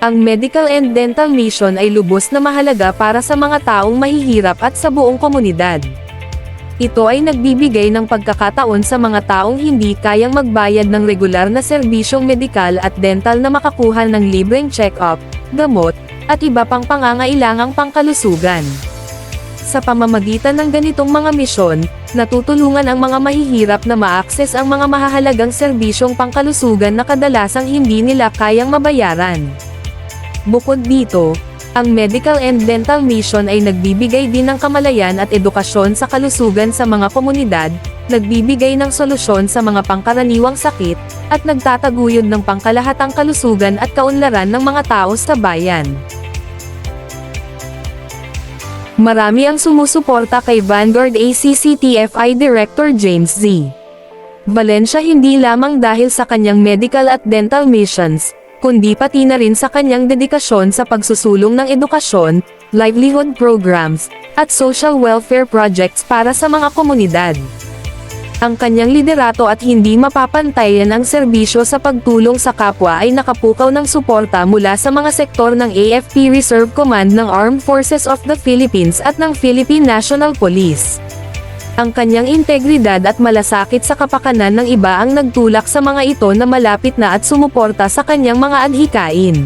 Ang medical and dental mission ay lubos na mahalaga para sa mga taong mahihirap at sa buong komunidad. Ito ay nagbibigay ng pagkakataon sa mga taong hindi kayang magbayad ng regular na serbisyong medikal at dental na makakuha ng libreng check-up, gamot, at iba pang pangangailangang pangkalusugan. Sa pamamagitan ng ganitong mga misyon, natutulungan ang mga mahihirap na ma-access ang mga mahahalagang serbisyong pangkalusugan na kadalasang hindi nila kayang mabayaran. Bukod dito, ang Medical and Dental Mission ay nagbibigay din ng kamalayan at edukasyon sa kalusugan sa mga komunidad, nagbibigay ng solusyon sa mga pangkaraniwang sakit, at nagtataguyod ng pangkalahatang kalusugan at kaunlaran ng mga tao sa bayan. Marami ang sumusuporta kay Vanguard ACCTFI Director James Z. Valencia hindi lamang dahil sa kanyang medical at dental missions, kundi pati na rin sa kanyang dedikasyon sa pagsusulong ng edukasyon, livelihood programs, at social welfare projects para sa mga komunidad. Ang kanyang liderato at hindi mapapantayan ang serbisyo sa pagtulong sa kapwa ay nakapukaw ng suporta mula sa mga sektor ng AFP Reserve Command ng Armed Forces of the Philippines at ng Philippine National Police. Ang kanyang integridad at malasakit sa kapakanan ng iba ang nagtulak sa mga ito na malapit na at sumuporta sa kanyang mga adhikain.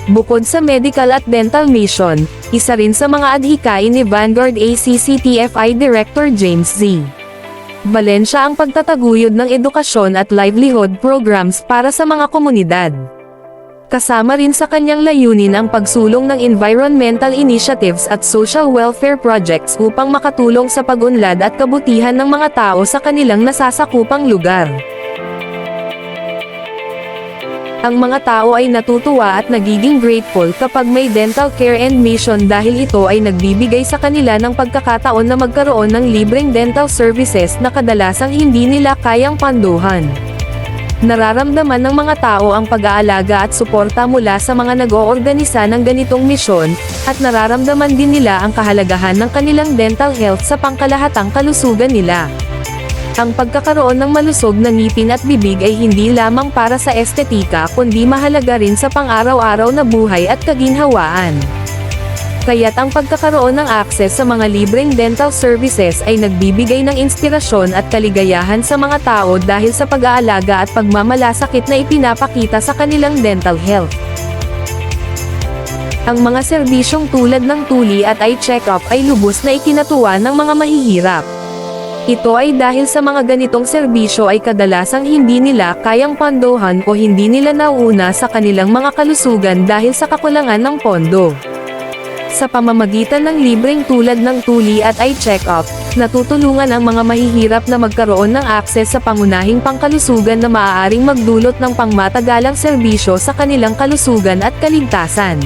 Bukod sa medical at dental mission, isa rin sa mga adhikain ni Vanguard ACCTFI Director James Z. Valencia ang pagtataguyod ng edukasyon at livelihood programs para sa mga komunidad. Kasama rin sa kanyang layunin ang pagsulong ng environmental initiatives at social welfare projects upang makatulong sa pag-unlad at kabutihan ng mga tao sa kanilang nasasakupang lugar. Ang mga tao ay natutuwa at nagiging grateful kapag may dental care and mission dahil ito ay nagbibigay sa kanila ng pagkakataon na magkaroon ng libreng dental services na kadalasang hindi nila kayang panduhan. Nararamdaman ng mga tao ang pag-aalaga at suporta mula sa mga nag-oorganisa ng ganitong misyon, at nararamdaman din nila ang kahalagahan ng kanilang dental health sa pangkalahatang kalusugan nila. Ang pagkakaroon ng malusog na ngipin at bibig ay hindi lamang para sa estetika kundi mahalaga rin sa pang-araw-araw na buhay at kaginhawaan. Kaya't ang pagkakaroon ng akses sa mga libreng dental services ay nagbibigay ng inspirasyon at kaligayahan sa mga tao dahil sa pag-aalaga at pagmamalasakit na ipinapakita sa kanilang dental health. Ang mga serbisyong tulad ng tuli at eye check-up ay lubos na ikinatuwa ng mga mahihirap. Ito ay dahil sa mga ganitong serbisyo ay kadalasang hindi nila kayang panduhan o hindi nila nauuna sa kanilang mga kalusugan dahil sa kakulangan ng pondo. Sa pamamagitan ng libreng tulad ng tuli at eye check-up, natutulungan ang mga mahihirap na magkaroon ng akses sa pangunahing pangkalusugan na maaaring magdulot ng pangmatagalang serbisyo sa kanilang kalusugan at kaligtasan.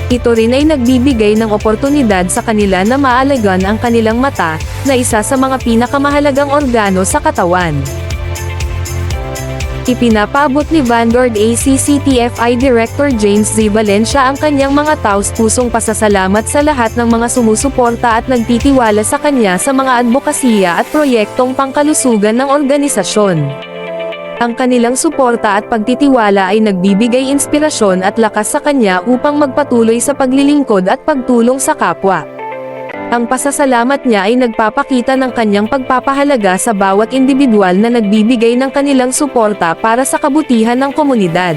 Ito rin ay nagbibigay ng oportunidad sa kanila na maalagaan ang kanilang mata, na isa sa mga pinakamahalagang organo sa katawan. Ipinapaabot ni Vanguard ACCTFI Director James Z. Valencia ang kanyang mga taos-pusong pasasalamat sa lahat ng mga sumusuporta at nagtitiwala sa kanya sa mga advokasya at proyektong pangkalusugan ng organisasyon. Ang kanilang suporta at pagtitiwala ay nagbibigay inspirasyon at lakas sa kanya upang magpatuloy sa paglilingkod at pagtulong sa kapwa. Ang pasasalamat niya ay nagpapakita ng kanyang pagpapahalaga sa bawat individual na nagbibigay ng kanilang suporta para sa kabutihan ng komunidad.